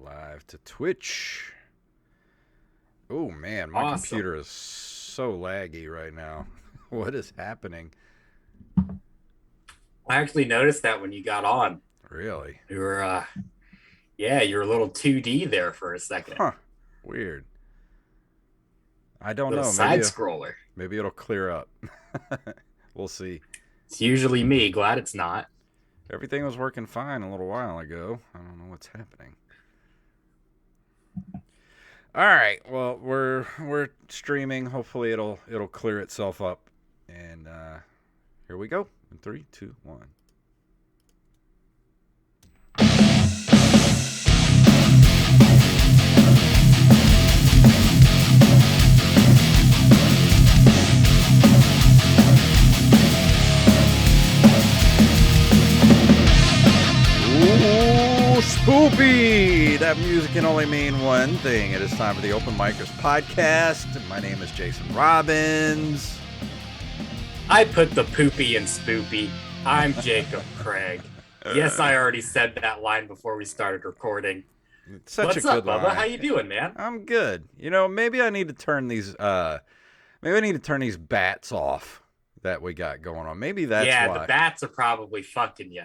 live to Twitch. Oh man, my Awesome. computer is so laggy right now. What is happening? I actually noticed that when you got on. Really? You were you were a little 2D there for a second. Huh. Weird. I don't Little know. side scroller. Maybe it'll clear up. We'll see. It's usually me. Glad it's not. Everything was working fine a little while ago. I don't know what's happening. All right. Well, we're streaming. Hopefully it'll clear itself up. And here we go. In 3, 2, 1. Ooh, spoopy! That music can only mean one thing. It is time for the Open Micers podcast. My name is Jason Robbins. I put the poopy in spoopy. I'm Jacob Craig. Yes, I already said that line before we started recording. It's such What's a good up, Bubba? line. How you doing, man? I'm good. You know, maybe I need to turn these bats off that we got going on. Maybe that's why. The bats are probably fucking you.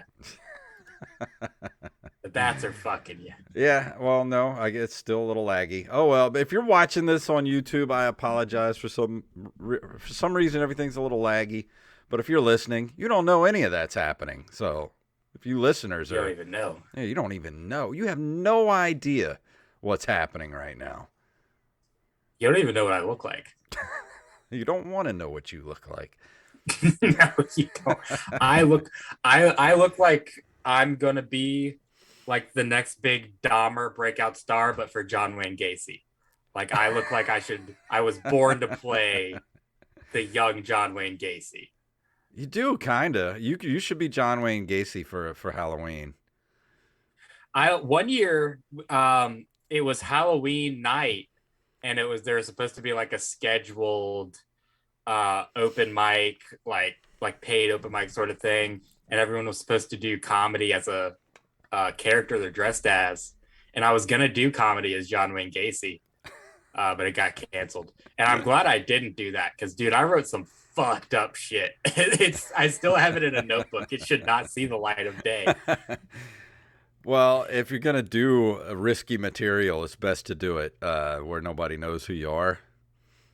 The bats are fucking you. Yeah, well, no, I guess it's still a little laggy. Oh well, but if you're watching this on YouTube, I apologize for some reason everything's a little laggy. But if you're listening, you don't know any of that's happening. So if you listeners You don't even know. Yeah, you don't even know. You have no idea what's happening right now. You don't even know what I look like. You don't want to know what you look like. No, you don't. I look like I'm gonna be like the next big Dahmer breakout star, but for John Wayne Gacy. Like I look like I was born to play the young John Wayne Gacy. You do kinda. You should be John Wayne Gacy for Halloween. One year, it was Halloween night, and there was supposed to be like a scheduled open mic, like paid open mic sort of thing, and everyone was supposed to do comedy as a character they're dressed as, and I was gonna do comedy as John Wayne Gacy, but it got canceled, and I'm glad I didn't do that because, dude, I wrote some fucked up shit. I still have it in a notebook. It should not see the light of day. Well, if you're gonna do a risky material, it's best to do it where nobody knows who you are.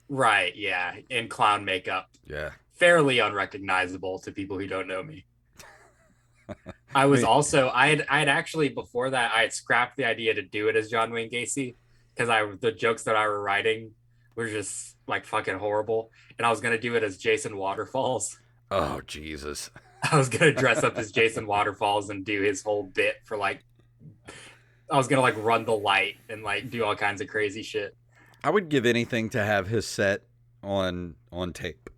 Right, yeah, in clown makeup. Yeah. Fairly unrecognizable to people who don't know me. I was also I had actually before that I had scrapped the idea to do it as John Wayne Gacy because the jokes that I were writing were just like fucking horrible, and I was gonna do it as Jason Waterfalls. Oh Jesus! I was gonna dress up as Jason Waterfalls and do his whole bit for like I was gonna like run the light and like do all kinds of crazy shit. I would give anything to have his set on tape,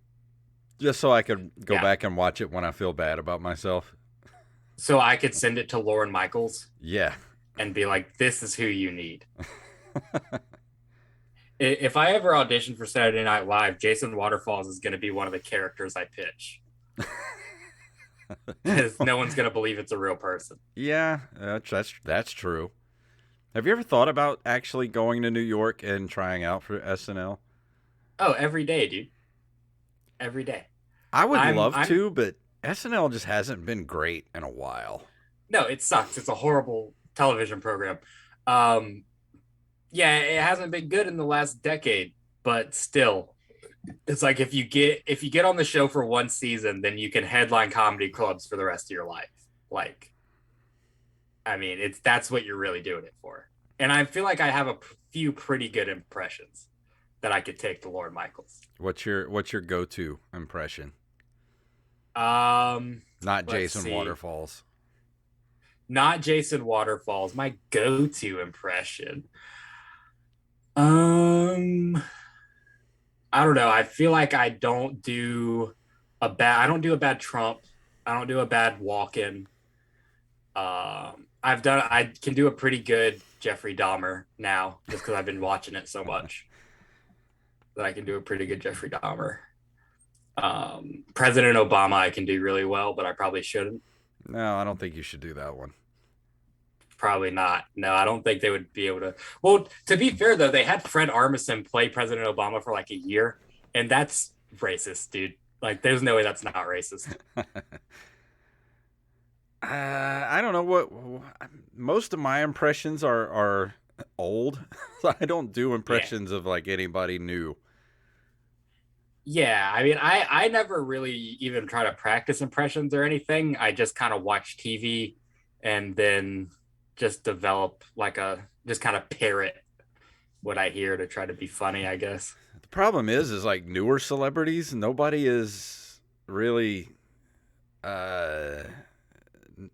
just so I could go back and watch it when I feel bad about myself. So I could send it to Lauren Michaels. Yeah. And be like, this is who you need. If I ever audition for Saturday Night Live, Jason Waterfalls is going to be one of the characters I pitch. Because no one's going to believe it's a real person. Yeah, that's true. Have you ever thought about actually going to New York and trying out for SNL? Oh, every day, dude. Every day. I would love to, but SNL just hasn't been great in a while. No, it sucks. It's a horrible television program. Yeah, it hasn't been good in the last decade, but still, it's like if you get on the show for one season, then you can headline comedy clubs for the rest of your life. Like, I mean, that's what you're really doing it for. And I feel like I have a few pretty good impressions that I could take to Lord Michaels. What's your go-to impression? Not Jason Waterfalls. Not Jason Waterfalls. My go-to impression. I don't know. I feel like I don't do a bad Trump. I don't do a bad Walken. I can do a pretty good Jeffrey Dahmer now, just because I've been watching it so much that I can do a pretty good Jeffrey Dahmer. President Obama I can do really well, but I probably shouldn't. No, I don't think you should do that one. Probably not. No, I don't think they would be able to. Well, to be fair though, they had Fred Armisen play President Obama for like a year, and that's racist, dude. Like, there's no way that's not racist. I don't know what most of my impressions are old. I don't do Yeah. impressions of like anybody new. Yeah, I mean, I never really even try to practice impressions or anything. I just kind of watch TV and then just develop like a just kind of parrot what I hear to try to be funny, I guess. The problem is like newer celebrities, nobody is really uh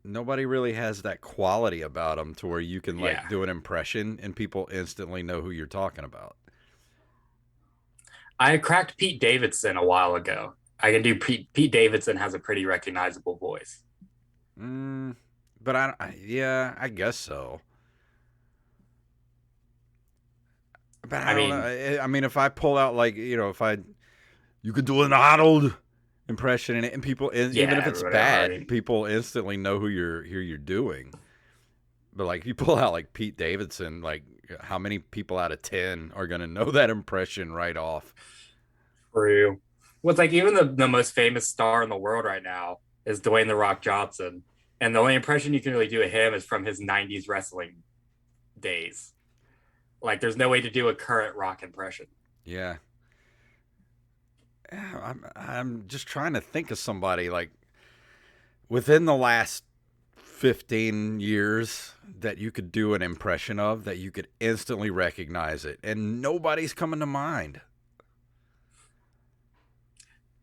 nobody really has that quality about them to where you can like Yeah. do an impression and people instantly know who you're talking about. I cracked Pete Davidson a while ago. I can do Pete Davidson has a pretty recognizable voice. Mm, but yeah, I guess so. But I I don't know. mean, I mean, if I pull out like if you could do an Arnold impression and people even yeah, if it's whatever. I bad, mean, people instantly know who you're doing. But like if you pull out like Pete Davidson, like how many people out of 10 are gonna know that impression right off? true. What's like even the most famous star in the world right now is Dwayne the Rock Johnson, and the only impression you can really do of him is from his '90s wrestling days. Like, there's no way to do a current Rock impression. Yeah. Yeah, I'm just trying to think of somebody like within the last 15 years that you could do an impression of that you could instantly recognize it and nobody's coming to mind.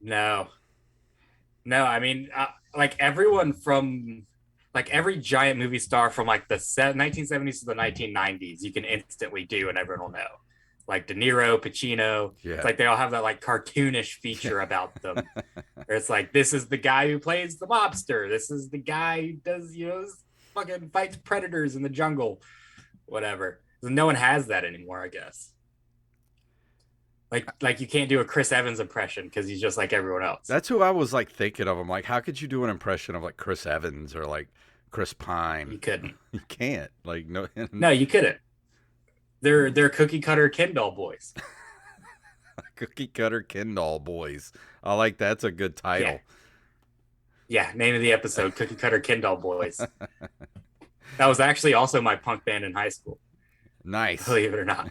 No, no. I mean, like everyone from like every giant movie star from like the 1970s to the 1990s, you can instantly do, and everyone will know. Like De Niro, Pacino. It's Yeah. like they all have that like cartoonish feature about them. Where it's like, this is the guy who plays the mobster. This is the guy who does, fucking fights predators in the jungle. Whatever. No one has that anymore, I guess. Like you can't do a Chris Evans impression because he's just like everyone else. That's who I was like thinking of. I'm like, how could you do an impression of like Chris Evans or like Chris Pine? You couldn't. You can't. Like no. No, you couldn't. They're cookie cutter Ken doll boys. Cookie cutter Ken doll boys. I like that's a good Yeah. title. Yeah. Name of the episode, Cookie Cutter Ken doll boys. That was actually also my punk band in high school, Nice. believe it or not.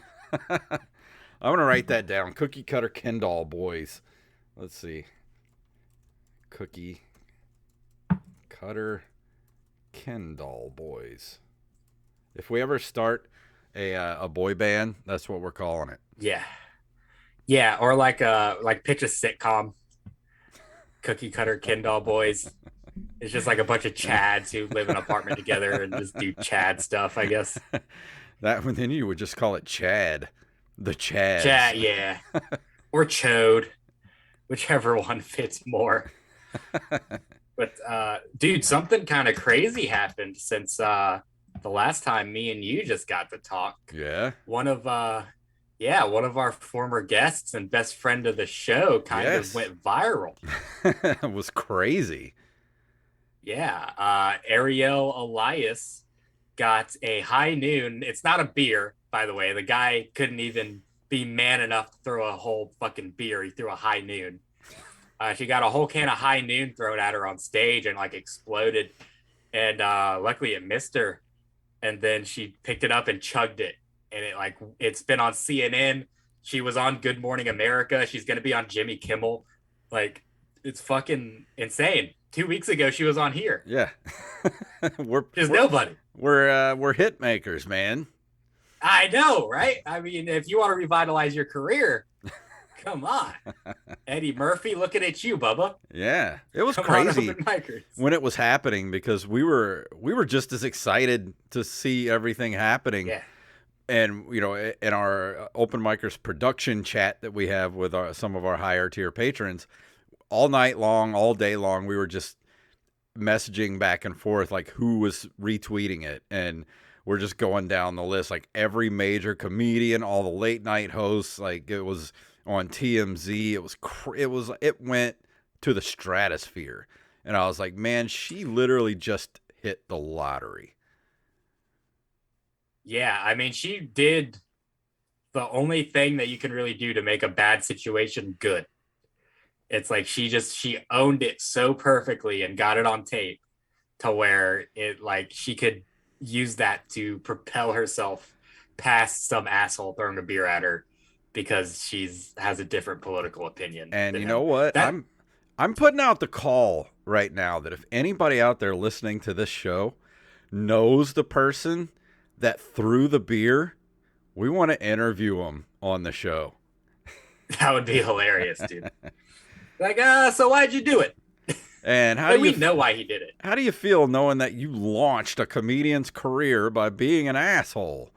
I'm gonna write that down. Cookie cutter Ken doll boys. Let's see. Cookie cutter Ken doll boys. If we ever start a boy band, that's what we're calling it. Yeah. Yeah. Or like pitch a sitcom, Cookie Cutter Ken doll boys. It's just like a bunch of Chads who live in an apartment together and just do Chad stuff, I guess. That one, then you would just call it Chad. The Chads. Chad, yeah. Or Chode, whichever one fits more. But dude, something kind of crazy happened since the last time me and you just got to talk. Yeah. One of our former guests and best friend of the show kind of went viral. It was crazy. Yeah. Ariel Elias got a high noon. It's not a beer, by the way. The guy couldn't even be man enough to throw a whole fucking beer. He threw a high noon. She got a whole can of high noon thrown at her on stage and like exploded. And luckily it missed her. And then she picked it up and chugged it. And it's been on CNN. She was on Good Morning America. She's going to be on Jimmy Kimmel. Like, it's fucking insane. 2 weeks ago, she was on here. Yeah. we're nobody. We're hit makers, man. I know, right? I mean, if you want to revitalize your career, come on. Eddie Murphy, looking at you, Bubba. Yeah. It was Come crazy on, when it was happening because we were just as excited to see everything happening. Yeah. And, in our Open Micers production chat that we have with some of our higher tier patrons, all night long, all day long, we were just messaging back and forth, like who was retweeting it. And we're just going down the list, like every major comedian, all the late night hosts, like it was on TMZ. It went to the stratosphere. And I was like, man, she literally just hit the lottery. Yeah, I mean, she did the only thing that you can really do to make a bad situation good. It's like she owned it so perfectly and got it on tape to where it like she could use that to propel herself past some asshole throwing a beer at her because she's has a different political opinion And than you know him. what? That I'm putting out the call right now that if anybody out there listening to this show knows the person that threw the beer, we want to interview them on the show. that would be hilarious, dude. Like, so why'd you do it? And Like we know why he did it. how do you feel knowing that you launched a comedian's career by being an asshole?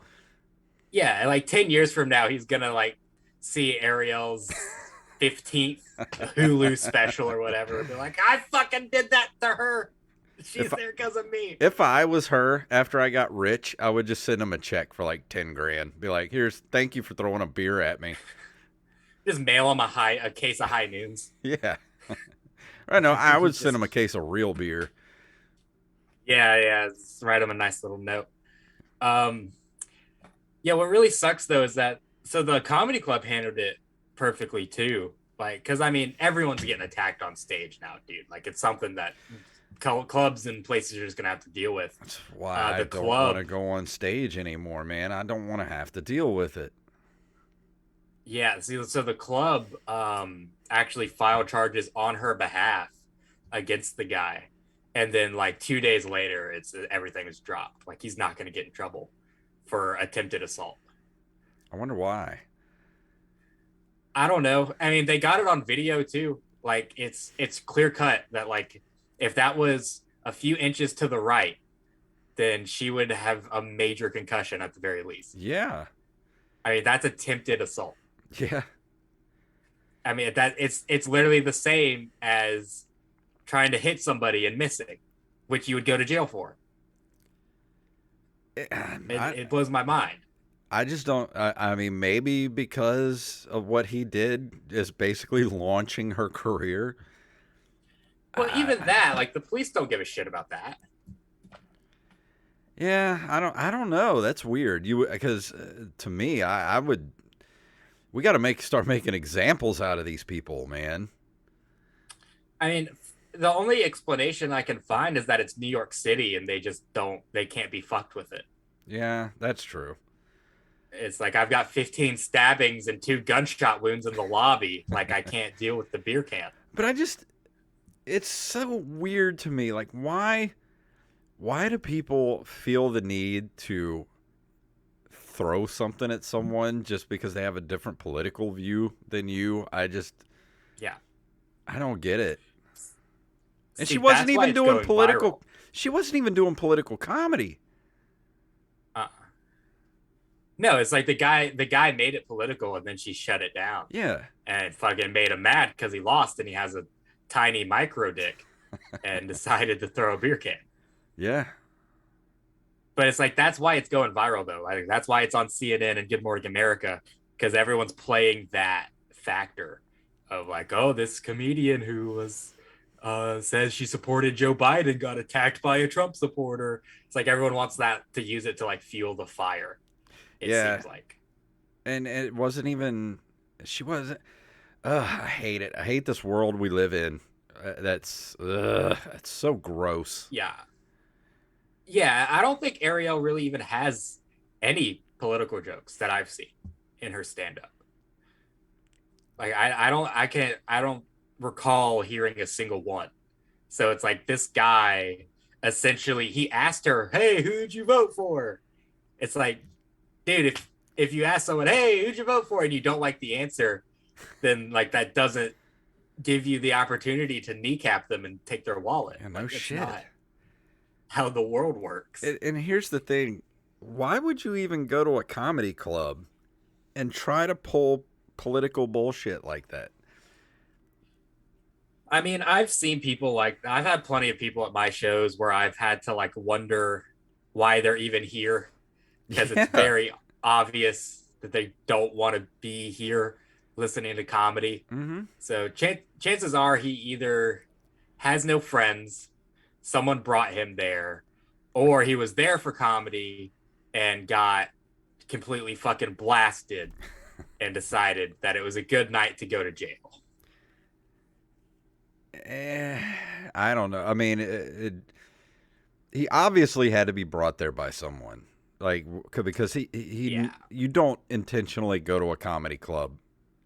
Yeah, like 10 years from now, he's gonna like see Ariel's 15th Hulu special or whatever. Be like, I fucking did that to her. She's If there because of me. if I was her after I got rich, I would just send him a check for like 10 grand. Be like, here's thank you for throwing a beer at me. Just mail him a case of high noons. Yeah. I know. I would send him a Just case of real beer. yeah. Just write him a nice little note. Um, yeah. What really sucks though is that so the comedy club handled it perfectly too. Like, because I mean, everyone's getting attacked on stage now, dude. Like, it's something that clubs and places are just gonna have to deal with. That's why I The don't want club, to go on stage anymore, man. I don't want to have to deal with it. yeah. See, so the club actually filed charges on her behalf against the guy, and then like 2 days later, it's everything is dropped. Like he's not gonna get in trouble for attempted assault. I wonder why. I don't know. I mean, they got it on video too. Like it's clear cut that like if that was a few inches to the right, then she would have a major concussion at the very least. Yeah. I mean, that's attempted assault. Yeah. I mean, that it's literally the same as trying to hit somebody and missing, which you would go to jail for. It, It blows my mind. I just don't. I mean, maybe because of what he did is basically launching her career. Well, even that, like the police don't give a shit about that. Yeah, I don't know. That's weird. You because to me, I would. We got to start making examples out of these people, man. I mean, the only explanation I can find is that it's New York City and they can't be fucked with it. Yeah, that's true. It's like I've got 15 stabbings and 2 gunshot wounds in the lobby. Like I can't deal with the beer can. But it's so weird to me. Like, why do people feel the need to throw something at someone just because they have a different political view than you? Yeah. I don't get it. And See, she wasn't that's why even it's doing going political. viral. She wasn't even doing political comedy. Uh, no, it's like the guy made it political and then she shut it down Yeah. and it fucking made him mad because he lost and he has a tiny micro dick and decided to throw a beer can. Yeah. But it's like that's why it's going viral though. I think that's why it's on CNN and Good Morning America because everyone's playing that factor of like, oh, this comedian who was says she supported Joe Biden got attacked by a Trump supporter. It's like everyone wants that to use it to like fuel the fire. It Yeah. seems like. And it wasn't even. She wasn't. I hate it. I hate this world we live in. That's so gross. Yeah. Yeah, I don't think Ariel really even has any political jokes that I've seen in her stand up. Like I don't recall hearing a single one. So it's like this guy essentially he asked her, "Hey, who'd you vote for?" It's like, dude, if you ask someone, "Hey, who'd you vote for?" and you don't like the answer, then like that doesn't give you the opportunity to kneecap them and take their wallet. Yeah, no Like, shit. not how the world works. And here's the thing: why would you even go to a comedy club and try to pull political bullshit like that? I mean, I've seen people like I've had plenty of people at my shows where I've had to like wonder why they're even here because it's Yeah. very obvious that they don't want to be here listening to comedy. Mm-hmm. So chances are he either has no friends, someone brought him there, or he was there for comedy and got completely fucking blasted and decided that it was a good night to go to jail. Eh, I don't know. I mean, he obviously had to be brought there by someone, like because Yeah. you don't intentionally go to a comedy club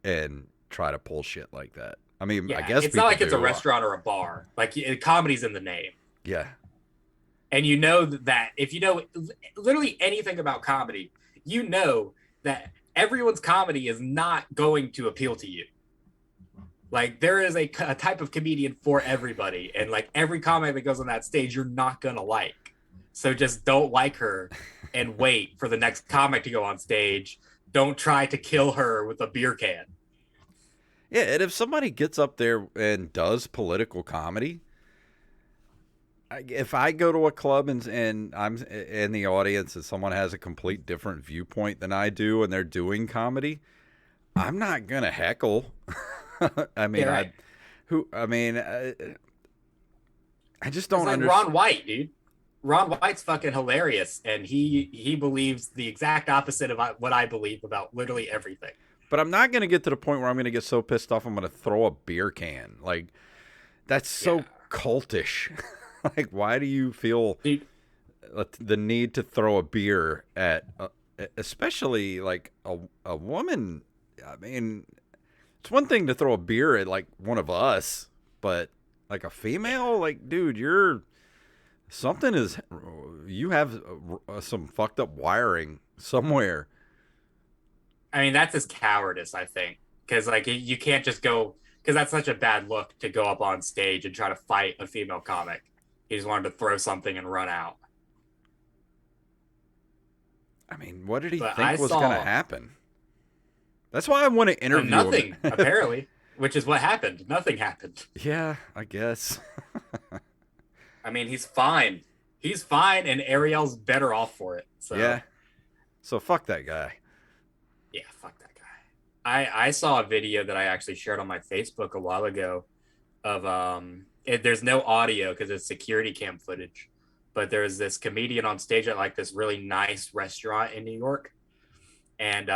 and try to pull shit like that. I mean, I Yeah. guess It's not people like it's a do. restaurant or a bar. Like comedy's in the name. Yeah, And you know that if you know literally anything about comedy, you know that everyone's comedy is not going to appeal to you. Like there is a type of comedian for everybody, and like every comic that goes on that stage, you're not gonna like. So just don't like her, and wait for the next comic to go on stage. Don't try to kill her with a beer can. yeah. And if somebody gets up there and does political comedy, if I go to a club and I'm in the audience and someone has a complete different viewpoint than I do and they're doing comedy, I'm not gonna heckle. I Yeah, mean, right. I just It's don't like understand. Ron White, dude. Ron White's fucking hilarious, and he believes the exact opposite of what I believe about literally everything. But I'm not gonna get to the point where I'm gonna get so pissed off I'm gonna throw a beer can. Like that's Yeah, so cultish. Like, why do you feel dude. the need to throw a beer at, especially like a woman? I mean, it's one thing to throw a beer at like one of us, but like a Yeah, female, like, dude, you're something is you have some fucked up wiring somewhere. I mean that's his cowardice, I think, because like you can't just go because that's such a bad look to go up on stage and try to fight a female comic. He just wanted to throw something and run out. I mean, what did he But I think was gonna saw happen? That's why I want to interview him. nothing apparently, which is what happened. Nothing happened. Yeah, I guess. I mean, he's fine. He's fine, and Ariel's better off for it. So Yeah. So fuck that guy. yeah, fuck that guy. I saw a video that I actually shared on my Facebook a while ago of there's no audio because it's security cam footage, but there's this comedian on stage at like this really nice restaurant in New York, and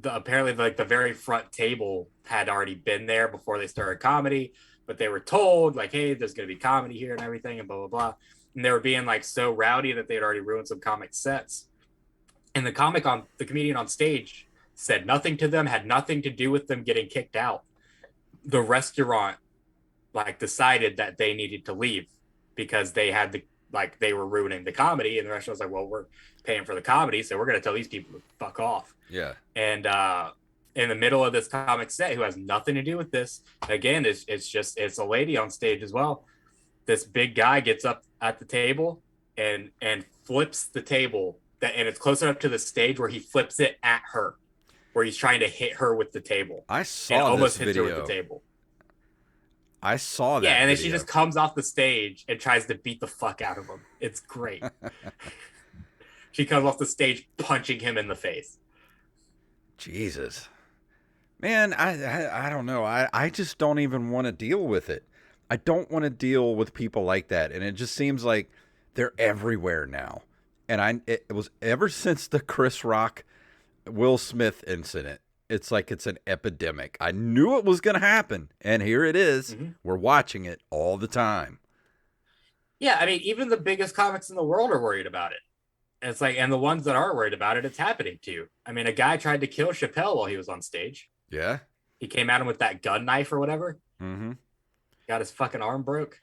apparently like the very front table had already been there before they started comedy, but they were told like, hey, there's gonna be comedy here and everything and blah blah blah, and they were being like so rowdy that they had already ruined some comic sets, and the comedian on stage said nothing to them, had nothing to do with them getting kicked out. The restaurant like decided that they needed to leave because they had the like they were ruining the comedy, and the restaurant was like, well, we're paying for the comedy, so we're gonna tell these people to fuck off. Yeah. And in the middle of this comic set, who has nothing to do with this, again, it's a lady on stage as well. This big guy gets up at the table and flips the table that, and it's close enough to the stage where he flips it at her, where he's trying to hit her with the table I and saw this almost hits her with the video. table. I saw Yeah, that and then she video. just comes off the stage and tries to beat the fuck out of him. It's great. She comes off the stage punching him in the face. Jesus. Man, I don't know. I just don't even want to deal with it. I don't want to deal with people like that. And it just seems like they're everywhere now. And it was ever since the Chris Rock Will Smith incident. It's like it's an epidemic. I knew it was going to happen, and here it is. Mm-hmm. We're watching it all the time. Yeah, I mean, even the biggest comics in the world are worried about it. And it's like, and the ones that aren't worried about it, it's happening to. I mean, a guy tried to kill Chappelle while he was on stage. Yeah. He came at him with that gun knife or whatever. Mm-hmm. Got his fucking arm broke.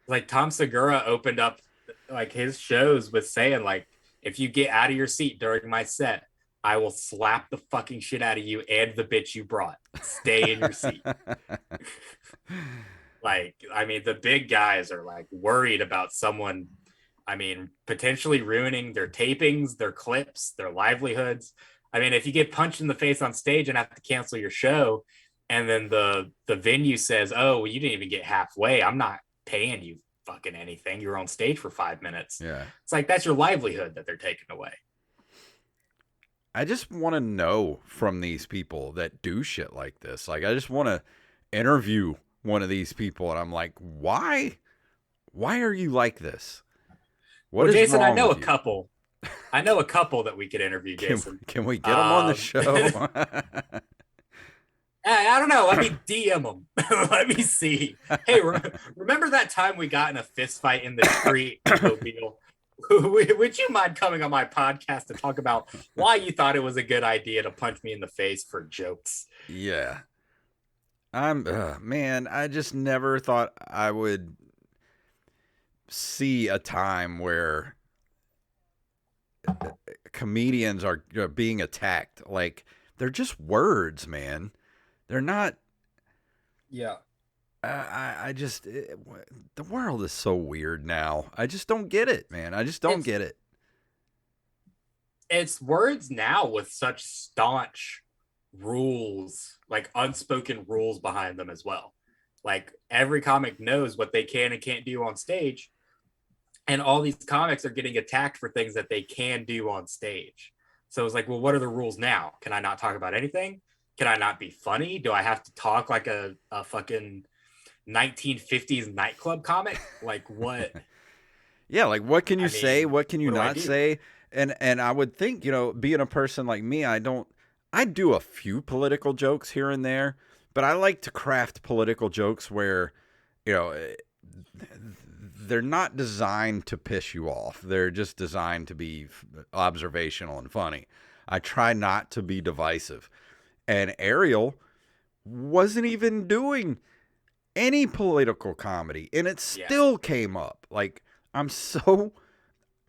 Like Tom Segura opened up like his shows with saying like, if you get out of your seat during my set, I will slap the fucking shit out of you and the bitch you brought. Stay in your seat. Like, I mean, the big guys are like worried about someone, I mean, potentially ruining their tapings, their clips, their livelihoods. I mean, if you get punched in the face on stage and have to cancel your show, and then the venue says, "Oh, well, you didn't even get halfway. I'm not paying you fucking anything. You were on stage for 5 minutes." Yeah. It's like that's your livelihood that they're taking away. I just want to know from these people that do shit like this. Like, I just want to interview one of these people, and I'm like, why? Why are you like this? What Well, is Jason, I wrong know a with you? couple. I know a couple that we could interview, Jason. Can we get them on the show? I don't know. Let me DM them. Let me see. Hey, remember that time we got in a fist fight in the street in Mobile? Would you mind coming on my podcast to talk about why you thought it was a good idea to punch me in the face for jokes? Yeah. Man, I just never thought I would see a time where comedians are being attacked. Like, they're just words, man. They're not. Yeah. I just the world is so weird now. I just don't get it, man. I just don't get it. It's words now with such staunch rules, like unspoken rules behind them as well. Like every comic knows what they can and can't do on stage, and all these comics are getting attacked for things that they can do on stage. So it's like, well, what are the rules now? Can I not talk about anything? Can I not be funny? Do I have to talk like a fucking 1950s nightclub comic? Like what? Yeah, like what can you say? Mean, What can you what not say? And I would think, being a person like me, I do a few political jokes here and there, but I like to craft political jokes where, you know, they're not designed to piss you off. They're just designed to be observational and funny. I try not to be divisive. And Ariel wasn't even doing any political comedy, and it still came up. Like, I'm so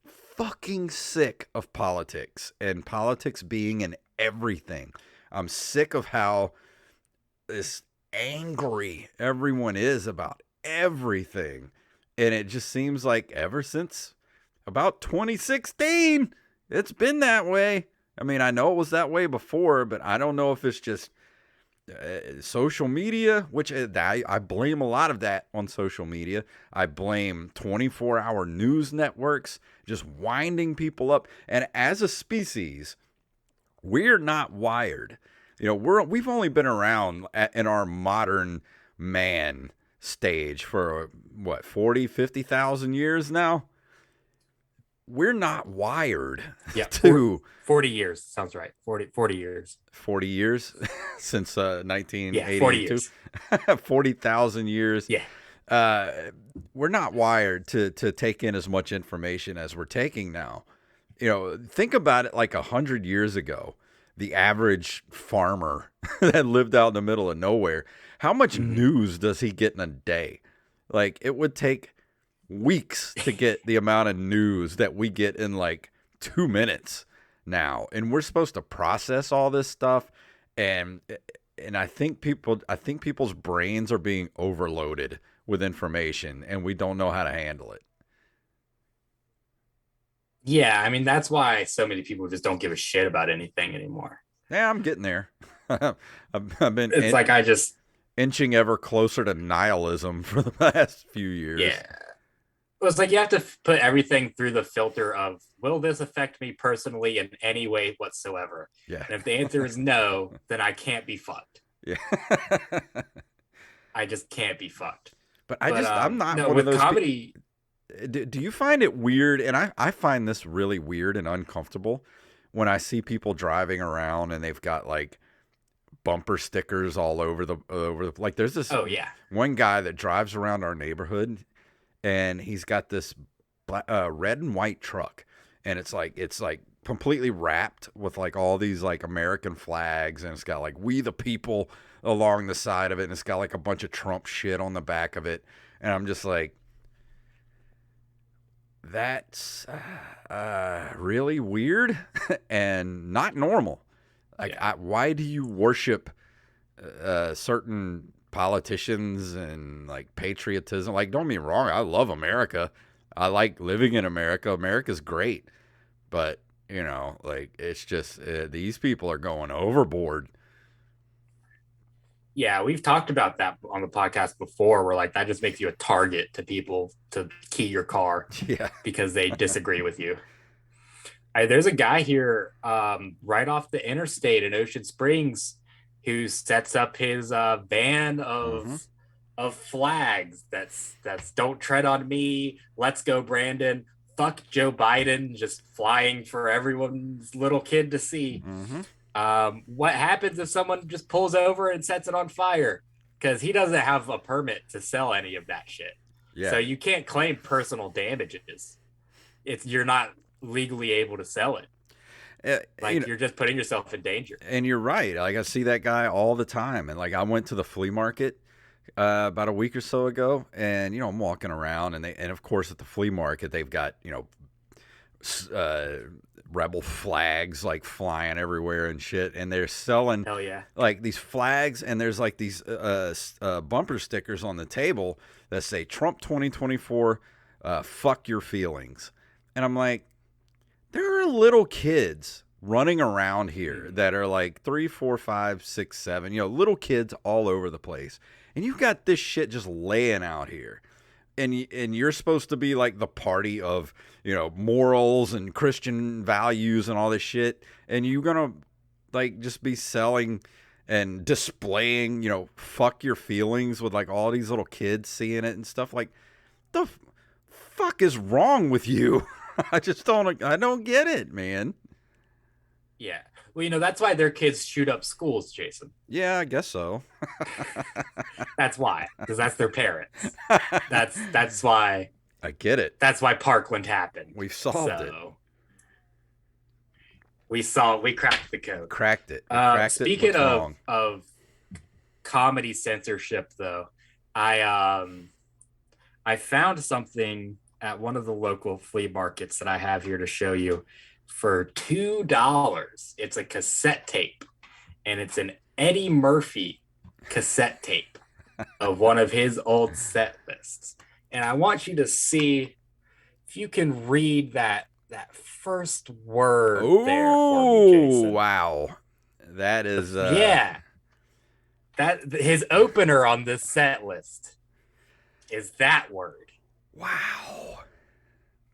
fucking sick of politics and politics being in everything. I'm sick of how this angry everyone is about everything. And it just seems like ever since about 2016, it's been that way. I mean, I know it was that way before, but I don't know if it's just social media, which I blame a lot of that on social media. I blame 24-hour news networks just winding people up. And as a species, we're not wired. We've only been around in our modern man stage for 40,000-50,000 years now. We're not wired to 40 years. Sounds right. 40 years. 40 years since 1982. Yeah, 40 years. 40,000 years. Yeah. We're not wired to take in as much information as we're taking now. Think about it like 100 years ago. The average farmer that lived out in the middle of nowhere, how much news does he get in a day? Like, it would take weeks to get the amount of news that we get in like 2 minutes now. And we're supposed to process all this stuff. And I think people's brains are being overloaded with information, and we don't know how to handle it. Yeah, I mean, that's why so many people just don't give a shit about anything anymore. Yeah, I'm getting there. I've been It's like I just inching ever closer to nihilism for the past few years. Yeah. It's like you have to put everything through the filter of, will this affect me personally in any way whatsoever? Yeah. And if the answer is no, then I can't be fucked. Yeah. I just can't be fucked. But I'm not one with of those comedy. Do you find it weird? And I find this really weird and uncomfortable when I see people driving around and they've got like bumper stickers all over like there's this one guy that drives around our neighborhood, and he's got this red and white truck, and it's like completely wrapped with like all these like American flags, and it's got like "We the People" along the side of it, and it's got like a bunch of Trump shit on the back of it, and I'm just like, that's really weird and not normal. Like, why do you worship certain politicians and like patriotism? Like, don't get me wrong, I love America. I like living in America. America's great. But, like, it's just these people are going overboard. Yeah, we've talked about that on the podcast before, where like that just makes you a target to people to key your car because they disagree with you. There's a guy here right off the interstate in Ocean Springs who sets up his van of flags that's "Don't tread on me," "Let's go Brandon," fuck Joe Biden just flying for everyone's little kid to see. Mm-hmm. What happens if someone just pulls over and sets it on fire? Because he doesn't have a permit to sell any of that shit. Yeah. So you can't claim personal damages. You're not legally able to sell it. Like, you're just putting yourself in danger. And you're right. Like, I see that guy all the time. And like, I went to the flea market about a week or so ago, and I'm walking around, and of course at the flea market they've got rebel flags like flying everywhere and shit, and they're selling Hell yeah, like these flags, and there's like these bumper stickers on the table that say Trump 2024, fuck your feelings. And I'm like, there are little kids running around here that are like 3, 4, 5, 6, 7, little kids all over the place. And you've got this shit just laying out here. And you're supposed to be like the party of, morals and Christian values and all this shit. And you're going to like just be selling and displaying, fuck your feelings with like all these little kids seeing it and stuff. Like, the fuck is wrong with you? I don't get it, man. Yeah. Well, that's why their kids shoot up schools, Jason. Yeah, I guess so. That's why, because that's their parents. That's why. I get it. That's why Parkland happened. We've solved it. We cracked the code. Cracked it. Speaking of comedy censorship, though, I found something at one of the local flea markets that I have here to show you for $2. It's a cassette tape, and it's an Eddie Murphy cassette tape of one of his old set lists. And I want you to see if you can read that first word there for me, Jason. Wow. That is yeah. That his opener on this set list is that word. Wow.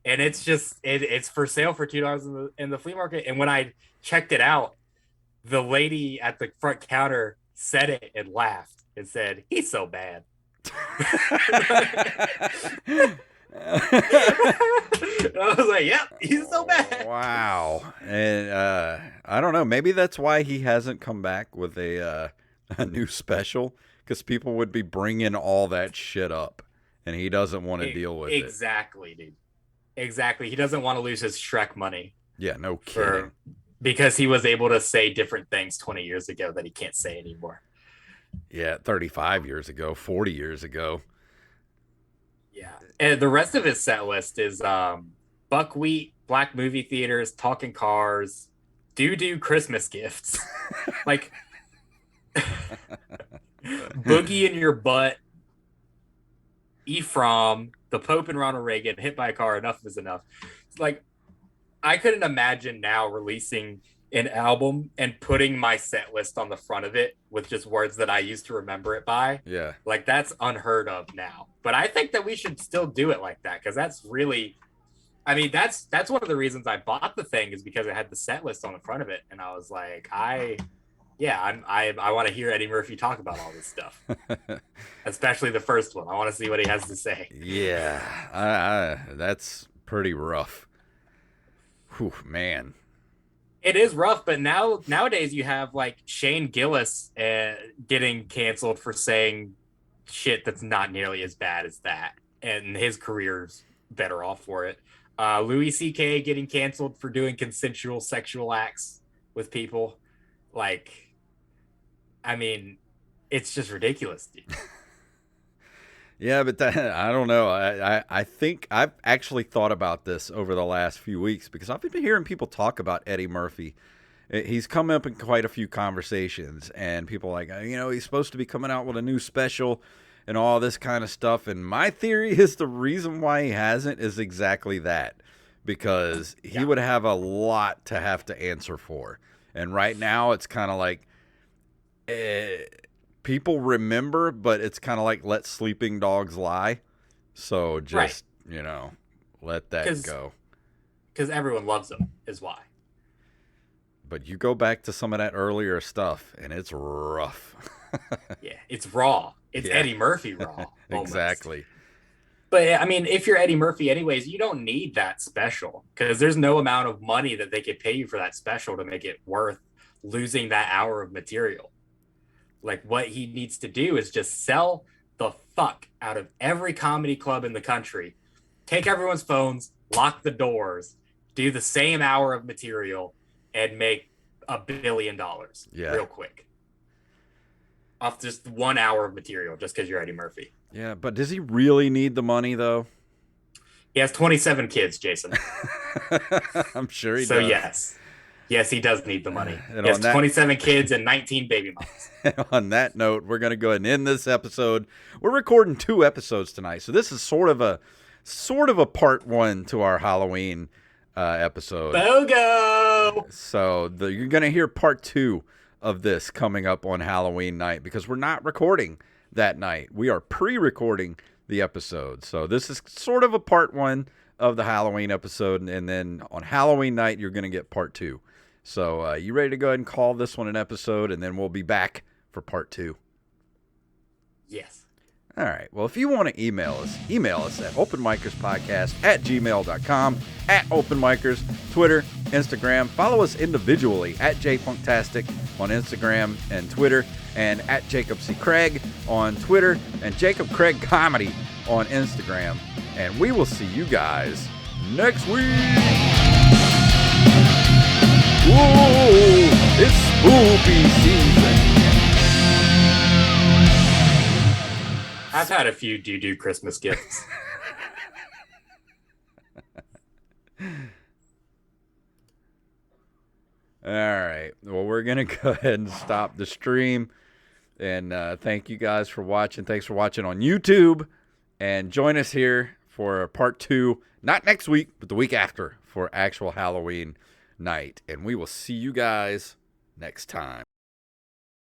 And it's just it's for sale for $2 in the flea market. And when I checked it out, the lady at the front counter said it and laughed and said, "He's so bad." I was like, "Yep, he's so bad." Wow. And I don't know. Maybe that's why he hasn't come back with a new special, because people would be bringing all that shit up, and he doesn't want to deal with it. Exactly, dude. Exactly. He doesn't want to lose his Shrek money. Yeah, no kidding. Because he was able to say different things 20 years ago that he can't say anymore. Yeah, 35 years ago, 40 years ago. Yeah. And the rest of his set list is buckwheat, black movie theaters, talking cars, doo-doo Christmas gifts. Like, boogie in your butt, Ephraim, the Pope and Ronald Reagan, hit by a car, enough is enough. It's like, I couldn't imagine now releasing an album and putting my set list on the front of it with just words that I used to remember it by. Yeah. Like, that's unheard of now. But I think that we should still do it like that, because that's really, I mean, that's one of the reasons I bought the thing, is because it had the set list on the front of it. And I was like, I want to hear Eddie Murphy talk about all this stuff, especially the first one. I want to see what he has to say. Yeah, that's pretty rough. Whew, man. It is rough, but nowadays you have like Shane Gillis getting canceled for saying shit that's not nearly as bad as that, and his career's better off for it. Louis C.K. getting canceled for doing consensual sexual acts with people. Like, I mean, it's just ridiculous, dude. Yeah, but I don't know. I think I've actually thought about this over the last few weeks, because I've been hearing people talk about Eddie Murphy. He's come up in quite a few conversations, and people are like, he's supposed to be coming out with a new special and all this kind of stuff. And my theory is the reason why he hasn't is exactly that, because he would have a lot to have to answer for. And right now it's kind of like, people remember, but it's kind of like let sleeping dogs lie. So just, let that go. Because everyone loves him is why. But you go back to some of that earlier stuff, and it's rough. Yeah, it's raw. It's Eddie Murphy raw. Exactly. But I mean, if you're Eddie Murphy, anyways, you don't need that special because there's no amount of money that they could pay you for that special to make it worth losing that hour of material. Like, what he needs to do is just sell the fuck out of every comedy club in the country, take everyone's phones, lock the doors, do the same hour of material, and make $1 billion real quick off just 1 hour of material just because you're Eddie Murphy. Yeah, but does he really need the money though? He has 27 kids, Jason. I'm sure he So does. yes, he does need the money. And He has on that, 27 kids and 19 baby mamas. on that note, we're gonna go ahead and end this episode. We're recording 2 episodes tonight, so this is sort of a part 1 to our Halloween episode. BOGO! So you're gonna hear part 2 of this coming up on Halloween night because we're not recording that night. We are pre-recording the episode. So this is sort of a part 1 of the Halloween episode, and then on Halloween night you're going to get part 2. So you ready to go ahead and call this one an episode, and then we'll be back for part 2? Yes. All right. Well, if you want to email us at openmicerspodcast@gmail.com, at openmicers, Twitter, Instagram. Follow us individually at jfunktastic on Instagram and Twitter, and at Jacob C. Craig on Twitter, and Jacob Craig Comedy on Instagram. And we will see you guys next week. Whoa, it's spooky season. I've had a few do Christmas gifts. All right. Well, we're going to go ahead and stop the stream. And thank you guys for watching. Thanks for watching on YouTube. And join us here for part 2, not next week, but the week after, for actual Halloween night. And we will see you guys next time.